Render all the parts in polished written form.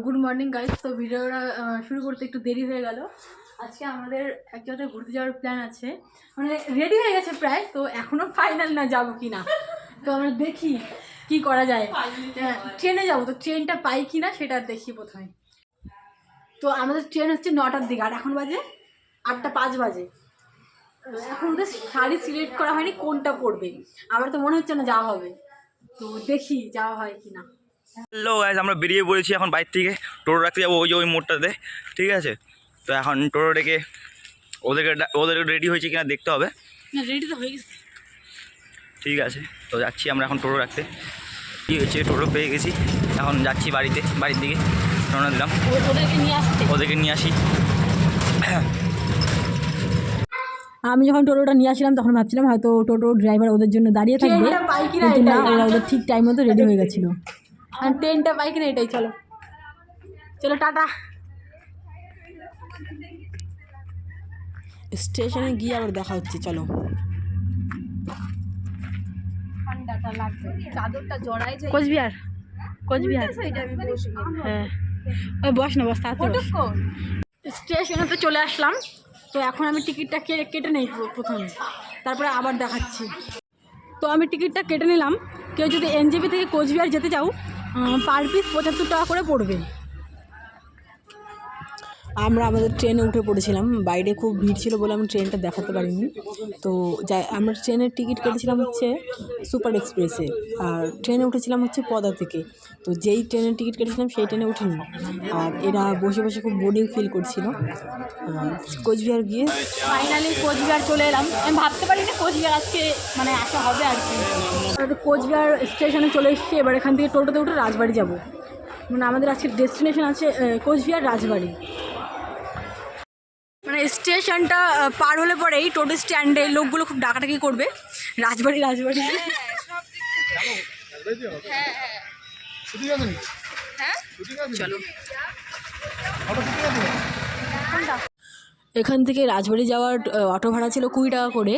Good morning guys. তো ভিডিওটা শুরু করতে একটু দেরি হয়ে গেল। আজকে আমাদের এক জায়গায় ঘুরতে যাওয়ার প্ল্যান আছে, মানে রেডি হয়ে গেছে প্রায়, তো এখনও ফাইনাল না যাবো কি না। তো আমরা দেখি কি করা যায়। ট্রেনে যাবো, তো ট্রেনটা পাই কি না সেটা দেখি প্রথমে। তো আমাদের ট্রেন হচ্ছে 9টার দিকে, আর এখন বাজে 8:05 বাজে। এখন ওদের শাড়ি সিলেক্ট করা হয়নি কোনটা পরবে, আমার তো মনে হচ্ছে না যাওয়া হবে। তো দেখি যাওয়া হয় কি না। হ্যালো গাইস, আমরা বেরিয়ে পড়েছি এখন বাইর থেকে। টোটো রাখতে যাবো ওই যে ওই মোড়টাতে, ঠিক আছে? তো এখন টোটো ডেকে ওদের রেডি হয়েছে কিনা দেখতে হবে। রেডি তো হয়ে গেছে। ঠিক আছে, তো যাচ্ছি আমরা এখন টোটো রাখতে। কী হয়েছে, টোটো পেয়ে গেছি, এখন যাচ্ছি বাড়ির দিকে রওনা দিলাম। ওদেরকে নিয়ে আসি। আমি যখন টোটোটা নিয়ে আসলাম তখন ভাবছিলাম হয়তো টোটো ড্রাইভার ওদের জন্য দাঁড়িয়ে থাকবে, কিন্তু না, ওরা ওদের ঠিক টাইম মতো রেডি হয়ে গেছিলো। আর ট্রেনটা পাই কিনা এটাই। চলো চলো, টাটা। স্টেশনে গিয়ে আবার দেখা হচ্ছে, চলো। ঠান্ডাটা লাগবে, চাদরটা জড়াই যায়। কোচবিহার হ্যাঁ, ওই বস না, বস তাড়াতাড়ি। স্টেশনে তো চলে আসলাম। তো এখন আমি টিকিটটা কেটে নেই প্রথমে, তারপরে আবার দেখাচ্ছি। তো আমি টিকিটটা কেটে নিলাম। কেউ যদি এনজেপি থেকে কোচবিহার যেতে চাও, পার পিস 75 টাকা করে পড়বে। আমরা আমাদের ট্রেনে উঠে পড়েছিলাম। বাইরে খুব ভিড় ছিল বলে আমি ট্রেনটা দেখাতে পারিনি। তো আমরা ট্রেনের টিকিট কেটেছিলাম হচ্ছে সুপার এক্সপ্রেসে, আর ট্রেনে উঠেছিলাম হচ্ছে পদা থেকে। তো যেই ট্রেনের টিকিট কেটেছিলাম সেই ট্রেনে উঠিনি, আর এরা বসে বসে খুব বোরিং ফিল করছিল। কোচবিহার গিয়ে ফাইনালি কোচবিহার চলে এলাম। আমি ভাবতে পারিনি কোচবিহার আজকে মানে আসা হবে আর কি। কোচবিহার স্টেশনে চলে এসেছি। এবার এখান থেকে টোটোতে উঠে রাজবাড়ি যাব। মানে আমাদের আজকে ডেস্টিনেশন আছে কোচবিহার রাজবাড়ি। মানে স্টেশনটা পার হলে পরেই টোটো স্ট্যান্ডে লোকগুলো খুব ডাকাডাকি করবে, রাজবাড়ি রাজবাড়ি। চলো, এখান থেকে রাজবাড়ি যাওয়ার অটো ভাড়া ছিল 20 টাকা করে।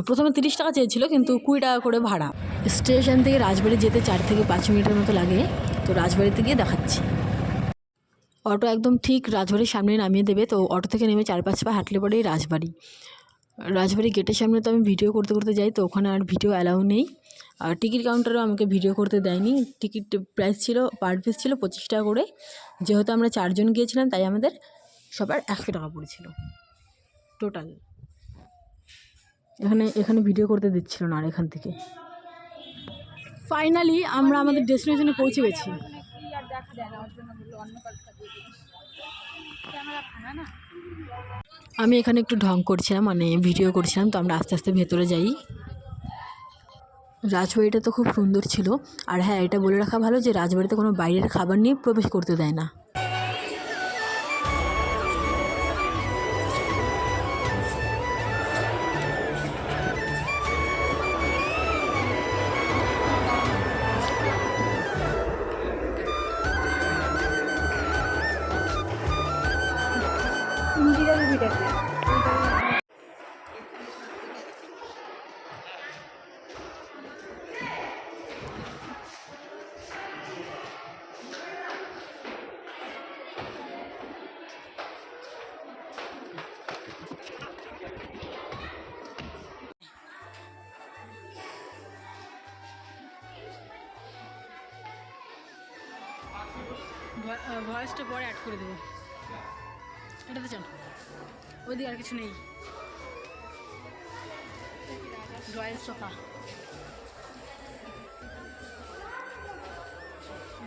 প্রথমে 30 টাকা চেয়েছিল, কিন্তু 20 টাকা করে ভাড়া। স্টেশন থেকে রাজবাড়ি যেতে 4 থেকে 5 মিনিটের মতো লাগে। তো রাজবাড়িতে গিয়ে দেখাচ্ছি। অটো একদম ঠিক রাজবাড়ির সামনে নামিয়ে দেবে। তো অটো থেকে নেমে 4-5 পা হাঁটলে পরেই রাজবাড়ি গেটের সামনে। তো আমি ভিডিও করতে করতে যাই, তো ওখানে আর ভিডিও অ্যালাউ নেই। আর টিকিট কাউন্টারও আমাকে ভিডিও করতে দেয়নি। টিকিট প্রাইস ছিল পার পিস ছিল 25 টাকা করে। যেহেতু আমরা 4 জন গিয়েছিলাম তাই আমাদের সবার 100 টাকা পড়েছিল টোটাল। এখানে ভিডিও করতে দিচ্ছিল না। আর এখান থেকে ফাইনালি আমরা আমাদের ডেস্টিনেশনে পৌঁছে গেছি। আমি এখানে একটু ঢং করছিলাম, মানে ভিডিও করছিলাম। তো আমরা আস্তে আস্তে ভেতরে যাই। রাজবাড়িটা তো খুব সুন্দর ছিল। আর হ্যাঁ, এটা বলে রাখা ভালো যে রাজবাড়িতে কোনো বাইরের খাবার নিয়ে প্রবেশ করতে দেয় না। ভয়েসটা পরে অ্যাড করে দেবো। এটাতে চল, ওইদিকে আর কিছু নেই। রয়্যাল সোফা,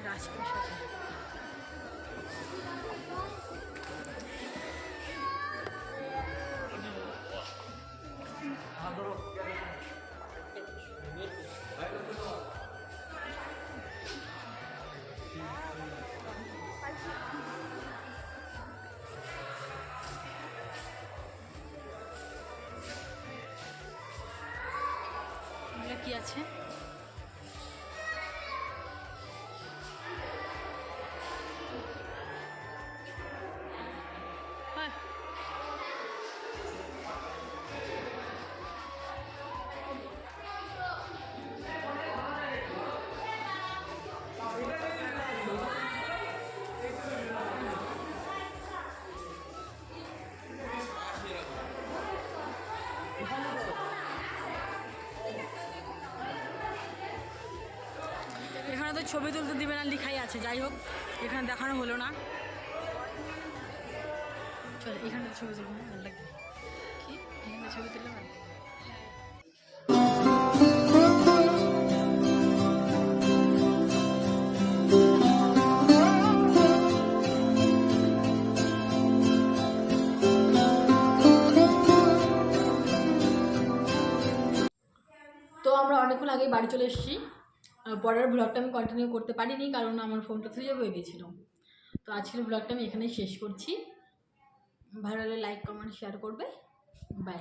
রাজপ্রাসাদ। কি আছে? ছবি তুলতে দিবে না লেখাই আছে, যাই হোক এখানে দেখানো হলো না। চল এখানে ছবি তুলবো, ভালো লাগবে কি, এখানে ছবি তুললে ভালো। তো আমরা অনেকক্ষণ আগে বাড়ি চলে এসেছি। পরের ব্লগটা আমি কন্টিনিউ করতে পারিনি কারণ আমার ফোনটা সুইচ অফ হয়ে গেছিলো। তো আজকের ব্লগটা আমি এখানেই শেষ করছি। ভালো লাগলে লাইক কমেন্ট শেয়ার করবে। বাই।